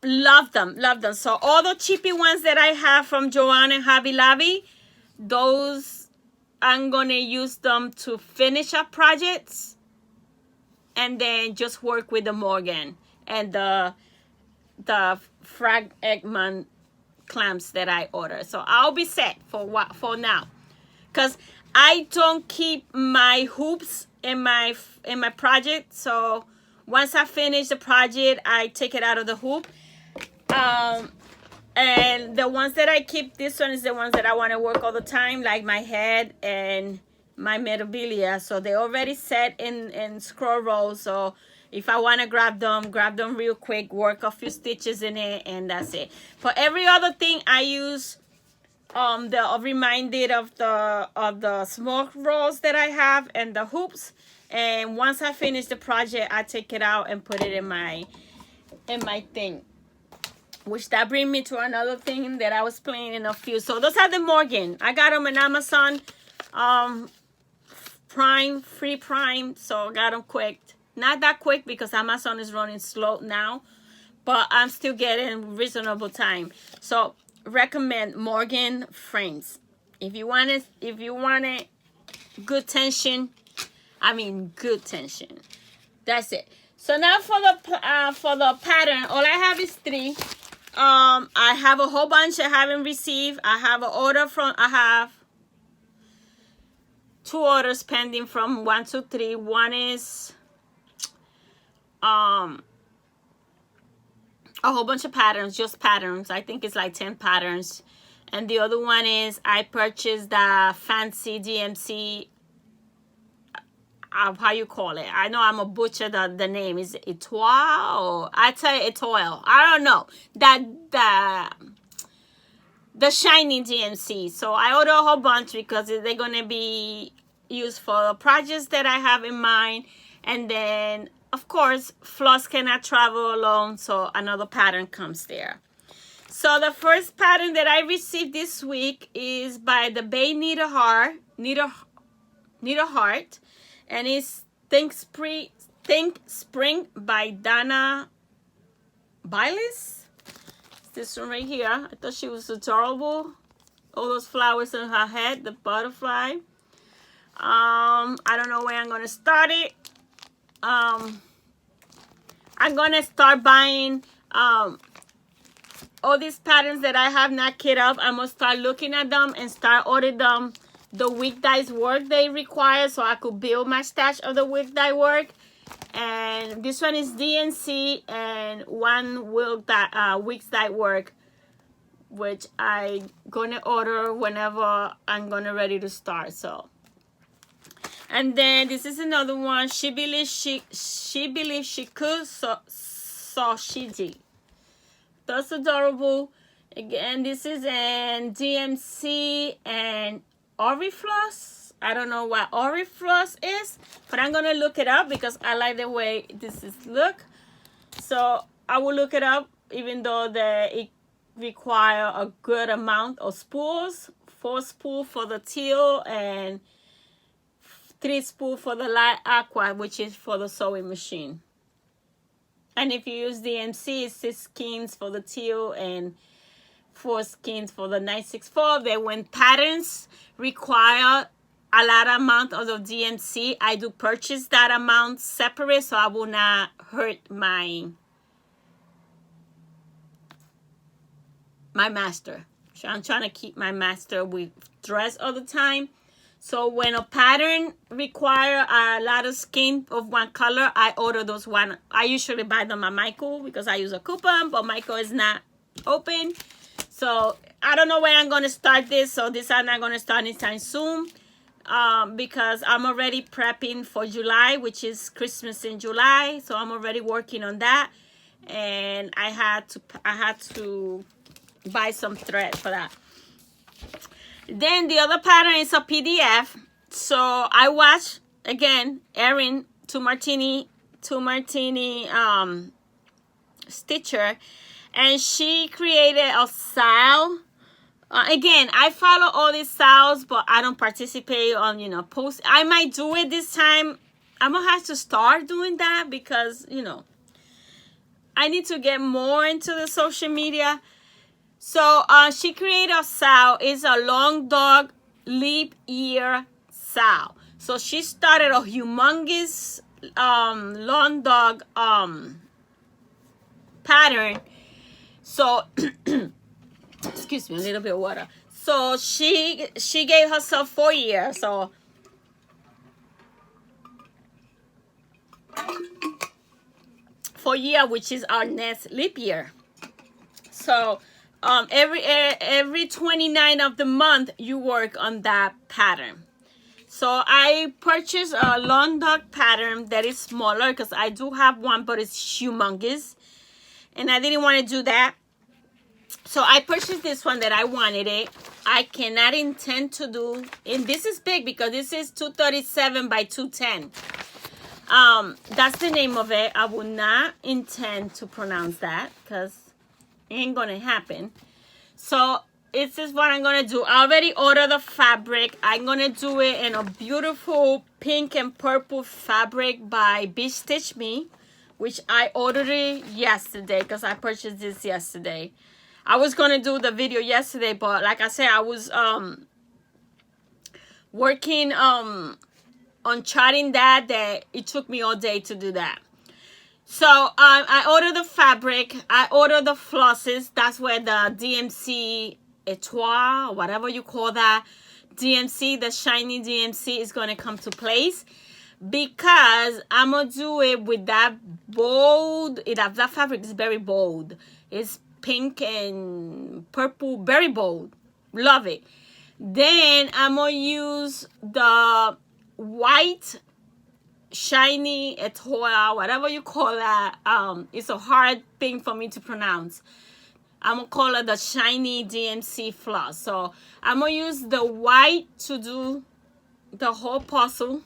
Speaker 1: love them, love them. So all the cheapy ones that I have from Joann and Hobby Lobby, those I'm gonna use them to finish up projects, and then just work with the Morgan and the Frag Eggman clamps that I ordered. So I'll be set for now, because I don't keep my hoops in my project. So once I finish the project, I take it out of the hoop. And the ones that I keep, this one is the ones that I want to work all the time, like my head and my memorabilia. So they're already set in scroll rolls. So if I want to grab them real quick, work a few stitches in it, and that's it. For every other thing, I use the reminded of the small rolls that I have and the hoops. And once I finish the project, I take it out and put it in my thing. Which that brings me to another thing that I was playing in a few. So those are the Morgan. I got them in Amazon Prime, free Prime. So I got them quick. Not that quick because Amazon is running slow now, but I'm still getting reasonable time. So recommend Morgan frames. If you want it good tension, I mean good tension. That's it. So now for the pattern, all I have is 3. I have a whole bunch I haven't received. I have 2 orders pending from 1, 2, 3. One is a whole bunch of patterns, just patterns. I think it's like 10 patterns. And the other one is I purchased the fancy DMC, how you call it. I know I'm a butcher the name. Is it Etoile? I tell you Etoile. I don't know. The shiny DMC. So I ordered a whole bunch because they're going to be used for the projects that I have in mind. And then, of course, floss cannot travel alone. So another pattern comes there. So the first pattern that I received this week is by the Bay Needleheart. And it's Think Spring by Dana Biles. This one right here. I thought she was adorable. All those flowers in her head, the butterfly. I don't know where I'm gonna start it. I'm gonna start buying all these patterns that I have not kit up. I'm gonna start looking at them and start ordering them the wig dyes work they require, so I could build my stash of the wig dye work. And this one is DNC and one wig dye work, which I gonna order whenever I'm gonna ready to start. So, and then this is another one. She believes she could, so she did. That's adorable. Again, this is in DMC and Orifloss. I don't know what Orifloss is, but I'm gonna look it up because I like the way this is look. So I will look it up, even though it require a good amount of spools. 4 spools for the teal and 3 spools for the light aqua, which is for the sewing machine. And if you use DMC, it's 6 skeins for the teal and 4 skeins for the 964. Then when patterns require a lot amount of the DMC, I do purchase that amount separate so I will not hurt my master. So I'm trying to keep my master with dress all the time. So when a pattern require a lot of skein of one color, I order those one. I usually buy them at Michael because I use a coupon, but Michael is not open. So I don't know when I'm going to start this. So this I'm not going to start anytime soon. Because I'm already prepping for July, which is Christmas in July. So I'm already working on that. And I had to buy some thread for that. Then the other pattern is a PDF. So I watched again Erin Two Martini Stitcher, and she created a style. Again, I follow all these styles, but I don't participate on, you know, post. I might do it this time. I'm gonna have to start doing that because, you know, I need to get more into the social media. So she created a style. It's a long dog leap year style. So she started a humongous long dog pattern. So excuse me, a little bit of water. So she gave herself 4 years. So for year, which is our next leap year. So every 29 of the month you work on that pattern. So I purchased a long dog pattern that is smaller because I do have one, but it's humongous, and I didn't want to do that. So I purchased this one that I wanted it. I cannot intend to do, and this is big because this is 237 by 210. That's the name of it. I would not intend to pronounce that because it ain't gonna happen. So this is what I'm gonna do. I already ordered the fabric. I'm gonna do it in a beautiful pink and purple fabric by Beach Stitch Me, which I ordered it yesterday because I purchased this yesterday. I was gonna do the video yesterday, but like I said, I was working on charting that it took me all day to do that. So I ordered the fabric. I ordered the flosses. That's where the DMC Etoile, or whatever you call that, DMC, the shiny DMC is going to come to place, because I'm going to do it with that bold. That fabric is very bold. It's pink and purple, very bold. Love it. Then I'm going to use the white shiny etoile, whatever you call that. It's a hard thing for me to pronounce. I'm gonna call it the shiny DMC floss. So I'm gonna use the white to do the whole puzzle,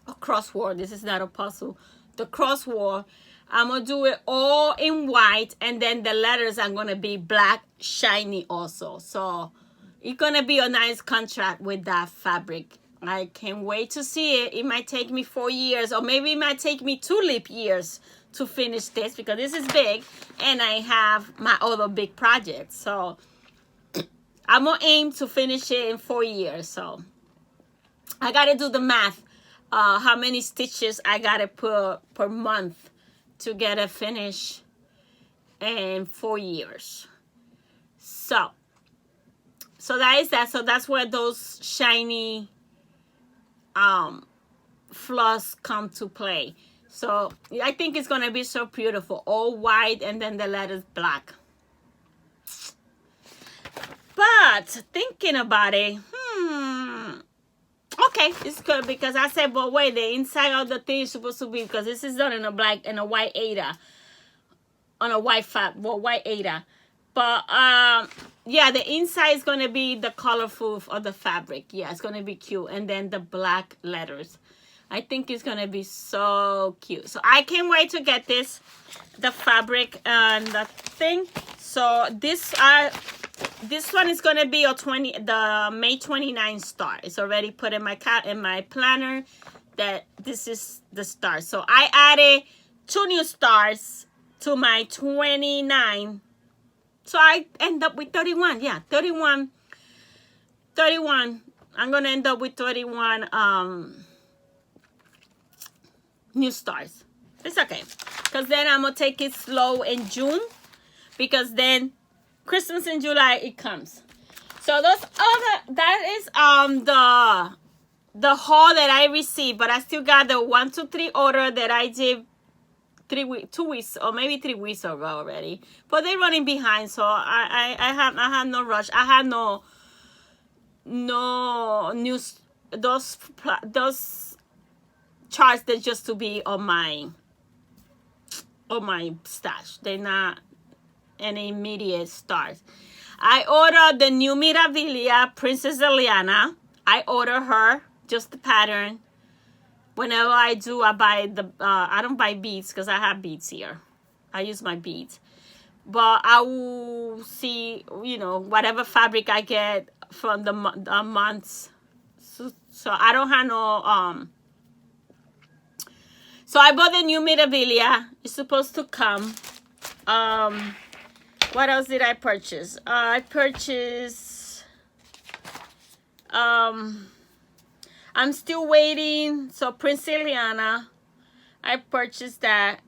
Speaker 1: a crossword. This is not a puzzle, the crossword. I'm gonna do it all in white, and then the letters are gonna be black shiny also. So it's gonna be a nice contrast with that fabric. I can't wait to see it. It might take me 4 years, or maybe it might take me 2 leap years to finish this, because this is big and I have my other big projects. So I'm gonna aim to finish it in 4 years. So I gotta do the math, how many stitches I gotta put per month to get it finished in 4 years. So that is that. So that's where those shiny floss come to play. So I think it's gonna be so beautiful, all white and then the letters black. But thinking about it, okay, it's good, because I said, but wait, the inside of the thing is supposed to be, because this is done in a black and a white Ada, on a white white Ada. But yeah, the inside is gonna be the colorful of the fabric. Yeah, it's gonna be cute, and then the black letters. I think it's gonna be so cute. So I can't wait to get this, the fabric and the thing. So this one is gonna be the May 29 start. It's already put in my planner that this is the start. So I added 2 new stars to my 29. So I end up with 31. Yeah, 31. I'm gonna end up with 31 new stars. It's okay, because then I'm gonna take it slow in June, because then Christmas in July it comes. So that is the haul that I received, but I still got the 1, 2, 3 order that I did 2 weeks or maybe 3 weeks ago already. But they're running behind, so I have no rush. I had no news. Those charts, they're just to be on my stash. They're not any immediate starts. I ordered the new Mirabilia Princess Eliana. I order her, just the pattern. Whenever I do, I buy the, I don't buy beads because I have beads here. I use my beads. But I will see, you know, whatever fabric I get from the months. So I don't have no, so I bought the new Mirabilia. It's supposed to come. What else did I purchase? I purchased, I'm still waiting. So Prince Eliana, I purchased that.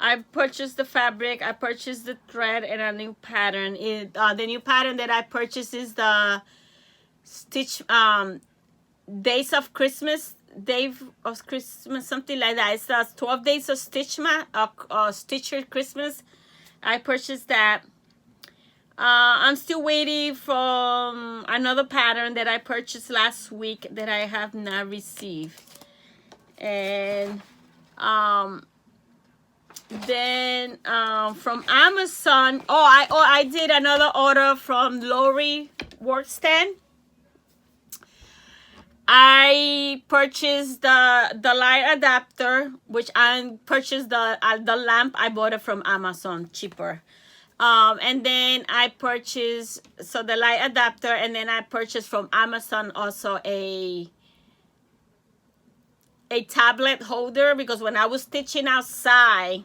Speaker 1: I purchased the fabric. I purchased the thread and a new pattern. The new pattern that I purchased is the Stitch Days of Christmas. Day of Christmas, something like that. It's the 12 Days of Stitcher Christmas. I purchased that. I'm still waiting for another pattern that I purchased last week that I have not received. And then from Amazon, I did another order from Lori Workstand. I purchased the light adapter, which I purchased the lamp. I bought it from Amazon, cheaper. And then I purchased, so the light adapter, and then I purchased from Amazon also a tablet holder, because when I was stitching outside,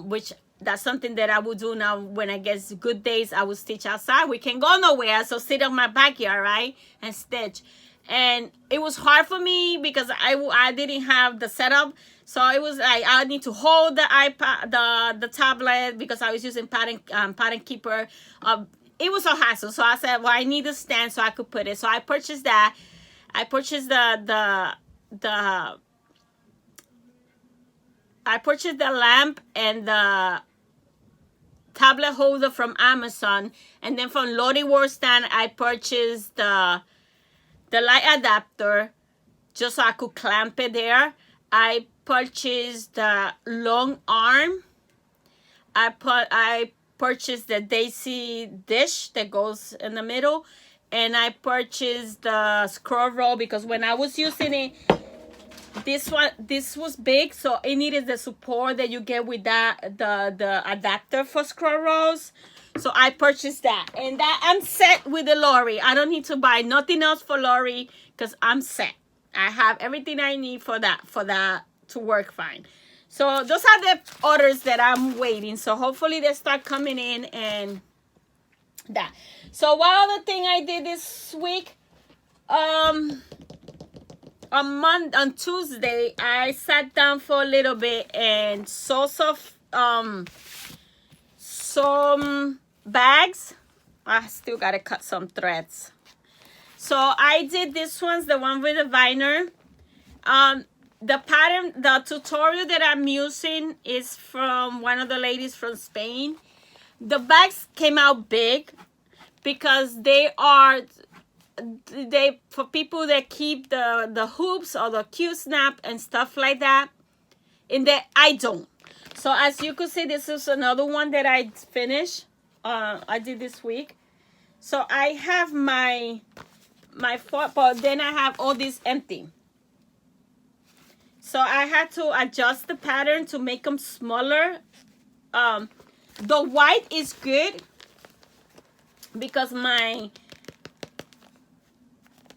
Speaker 1: which that's something that I will do now when I get good days, I will stitch outside. We can go nowhere, so sit in my backyard, right, and stitch. And it was hard for me because I didn't have the setup. So it was like I need to hold the iPad, the tablet, because I was using pattern keeper. It was a hassle. So I said, well, I need a stand so I could put it. So I purchased that. I purchased the lamp and the tablet holder from Amazon. And then from Lori Workstand, I purchased the light adapter just so I could clamp it there. I purchased the long arm. I purchased the daisy dish that goes in the middle. And I purchased the scroll roll because when I was using it, this was big, so it needed the support that you get with that the adapter for scroll rolls. So I purchased that, and that I'm set with the Lori. I don't need to buy nothing else for Lori because I'm set. I have everything I need for that to work fine. So those are the orders that I'm waiting. So hopefully they start coming in and that. So one other thing I did this week, on Tuesday, I sat down for a little bit and saw some bags. I still gotta cut some threads. So I did this one's the one with the viner. The pattern, the tutorial that I'm using is from one of the ladies from Spain. The bags came out big because they for people that keep the hoops or the Q-snap and stuff like that. In there, I don't. So as you can see, this is another one that I finished. I did this week. So I have my but then I have all this empty. So I had to adjust the pattern to make them smaller. The white is good because I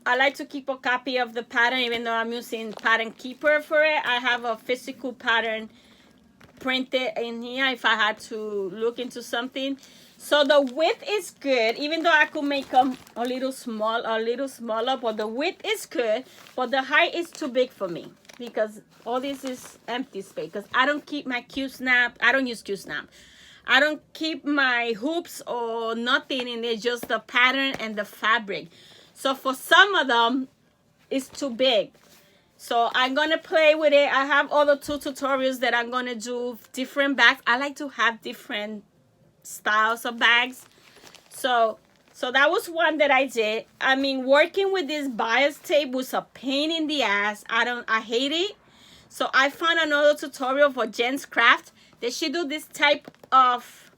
Speaker 1: like to keep a copy of the pattern even though I'm using Pattern Keeper for it. I have a physical pattern printed in here if I had to look into something. So the width is good, even though I could make them a little smaller, but the width is good, but the height is too big for me because all this is empty space because I don't keep my Q-snap. I don't use Q-snap. I don't keep my hoops or nothing in there, just the pattern and the fabric. So for some of them, it's too big. So I'm gonna play with it. I have other 2 tutorials that I'm gonna do different bags. I like to have different styles of bags. So that was one that I did. I mean, working with this bias tape was a pain in the ass. I hate it. So I found another tutorial for Jen's Craft that she do this type of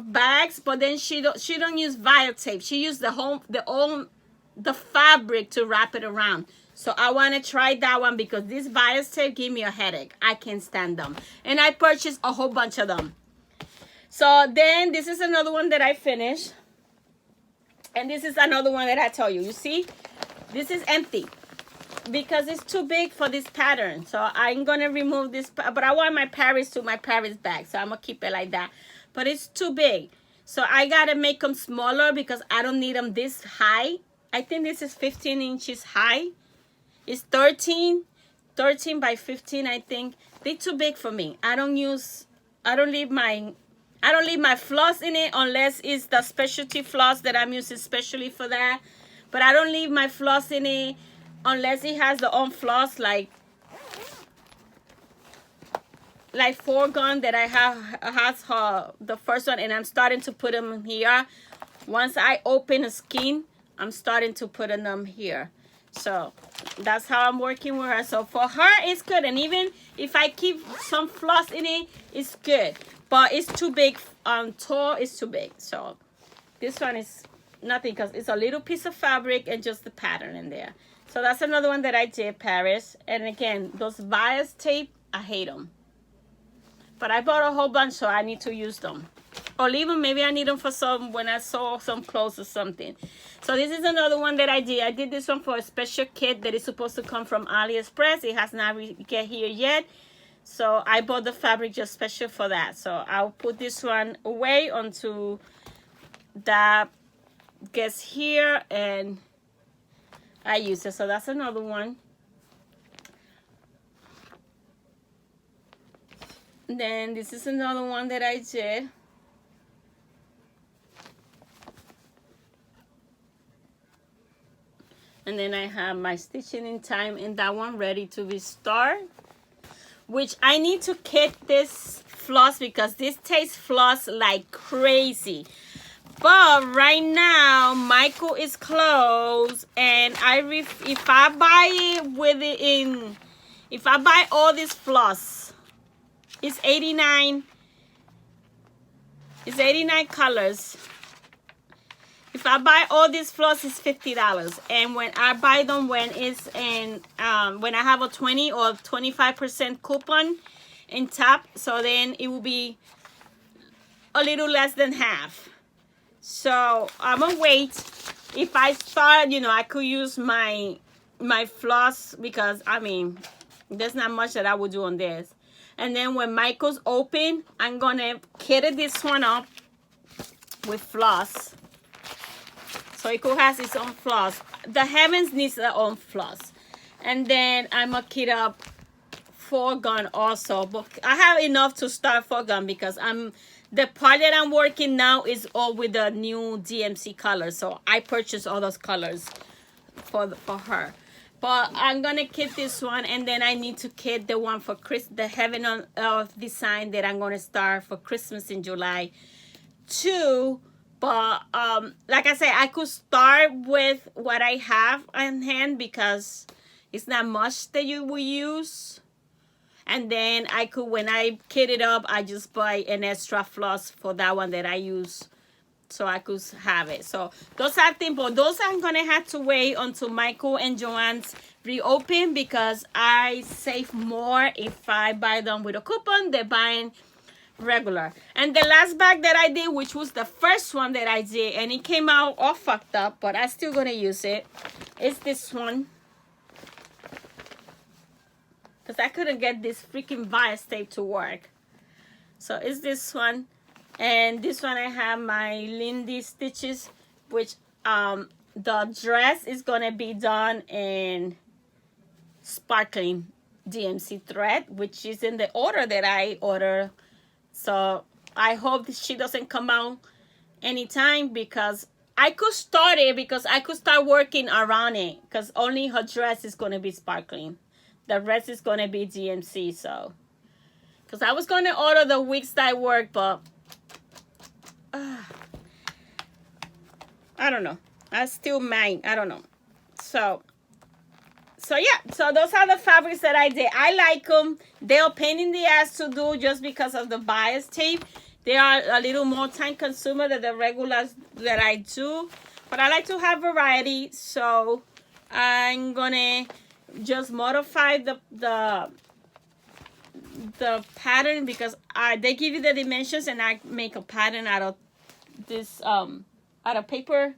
Speaker 1: bags, but then she don't use vinyl tape. She used the fabric to wrap it around. So I want to try that one because this bias tape give me a headache. I can't stand them. And I purchased a whole bunch of them. So then this is another one that I finished. And this is another one that I tell you. You see? This is empty because it's too big for this pattern. So I'm going to remove this. But I want my Paris bag. So I'm going to keep it like that. But it's too big. So I got to make them smaller because I don't need them this high. I think this is 15 inches high. It's 13 by 15, I think. They're too big for me. I don't leave my floss in it unless it's the specialty floss that I'm using specially for that. But I don't leave my floss in it unless it has the own floss like 4-gun that I has the first one, and I'm starting to put them here. Once I open a skin, I'm starting to put them here. So that's how I'm working with her. So for her, it's good. And even if I keep some floss in it, it's good. But it's too big. Tall is too big. So this one is nothing because it's a little piece of fabric and just the pattern in there. So that's another one that I did, Paris. And again, those bias tape, I hate them. But I bought a whole bunch, so I need to use them. Or leave them. Maybe I need them for some when I saw some clothes or something. So this is another one that I did. I did this one for a special kit that is supposed to come from AliExpress. It has not get here yet. So I bought the fabric just special for that. So I'll put this one away onto that gets here and I use it. So that's another one. Then this is another one that I did. And then I have my stitching in time and that one ready to be started. Which I need to kit this floss because this takes floss like crazy. But right now, Michael is closed, and if I buy it with it in, if I buy all this floss, it's 89. It's 89 colors. If I buy all these floss, it's $50. And when I buy them, when it's in, when I have a 20 or 25% coupon in top, so then it will be a little less than half. So I'm gonna wait. If I start, you know, I could use my floss because I mean, there's not much that I would do on this. And then when Michael's open, I'm gonna kit this one up with floss. So it could have its own floss. The Heavens needs their own floss. And then I'm gonna kit up 4-gun also. But I have enough to start 4-gun because the part that I'm working now is all with the new DMC colors. So I purchased all those colors for her. But I'm gonna kit this one, and then I need to kit the one for the Heaven on Earth design that I'm gonna start for Christmas in July too. But like I say, I could start with what I have on hand because it's not much that you will use. And then I could, when I kit it up, I just buy an extra floss for that one that I use so I could have it. So those are things, but those I'm gonna have to wait until Michael and Joanne's reopen because I save more if I buy them with a coupon than buying regular. And the last bag that I did, which was the first one that I did, and it came out all fucked up, but I'm still gonna use it, is this one. Because I couldn't get this freaking bias tape to work. So it's this one. And this one I have my Lindy stitches, which the dress is gonna be done in sparkling DMC thread, which is in the order that I ordered. So I hope she doesn't come out anytime because I could start it because I could start working around it, because only her dress is going to be sparkling. The rest is going to be DMC. So, because I was going to order the wigs that work, but I don't know. I still might. I don't know. So yeah. So those are the fabrics that I did. I like them. They're a pain in the ass to do just because of the bias tape. They are a little more time consumer than the regulars that I do. But I like to have variety. So I'm going to just modify the pattern, because they give you the dimensions, and I make a pattern out of this out of paper.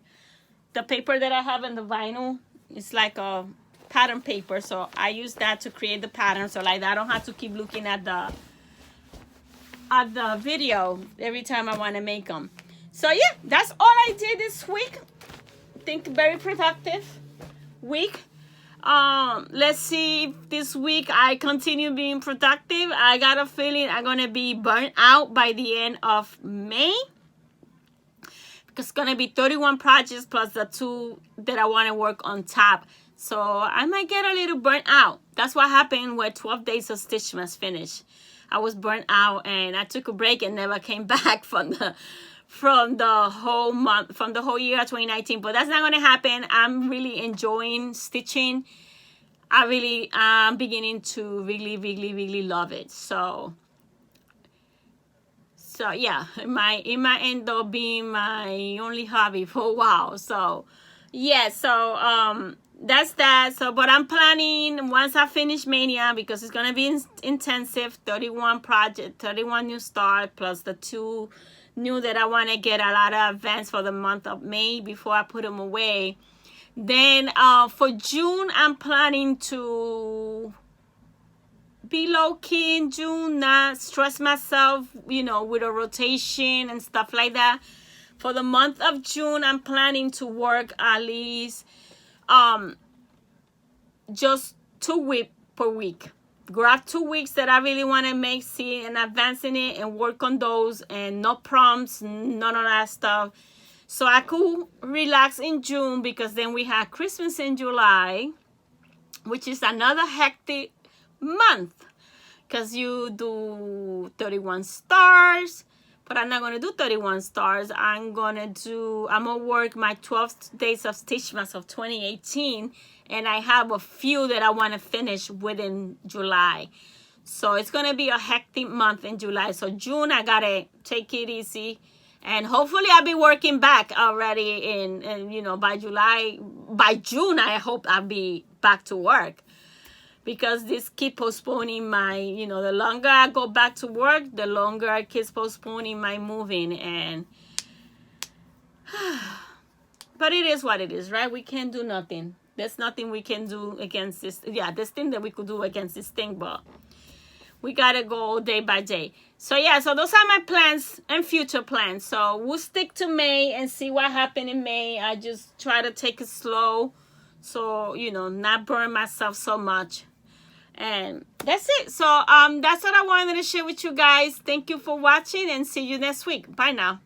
Speaker 1: The paper that I have in the vinyl is like a pattern paper, so I use that to create the pattern. So like that, I don't have to keep looking at the video every time I want to make them. So yeah, that's all I did this week. I think very productive week. Let's see if this week I continue being productive. I got a feeling I'm gonna be burnt out by the end of May, because it's gonna be 31 projects plus the 2 that I want to work on top. So I might get a little burnt out. That's what happened when 12 days of Stitchmas finished. I was burnt out, and I took a break and never came back from the whole month, from the whole year of 2019. But that's not going to happen. I'm really enjoying stitching. I'm beginning to really love it. So yeah, it might end up being my only hobby for a while. So yeah, so that's that. So, but I'm planning, once I finish Mania, because it's gonna be intensive, 31 new start, plus the 2 new that I want to get a lot of advance for the month of May before I put them away. Then for June, I'm planning to be low-key in June, not stress myself, with a rotation and stuff like that. For the month of June, I'm planning to work at least just 2 weeks per week. Grab 2 weeks that I really want to make, see, and advance in it, and work on those, and no prompts, none of that stuff. So I could relax in June, because then we have Christmas in July, which is another hectic month, because you do 31 stars. But I'm not going to do 31 stars. I'm going to work my 12 days of Stitchmas of 2018. And I have a few that I want to finish within July. So it's going to be a hectic month in July. So June, I got to take it easy. And hopefully I'll be working back already by June, I hope I'll be back to work. Because this keep postponing my, the longer I go back to work, the longer I keep postponing my moving. And but it is what it is, right? We can't do nothing. There's nothing we can do against this. Yeah, there's thing that we could do against this thing, but we gotta go day by day. So yeah, so those are my plans and future plans. So we'll stick to May and see what happened in May. I just try to take it slow, so not burn myself so much. And that's it. So that's what I wanted to share with you guys. Thank you for watching, and see you next week. Bye now.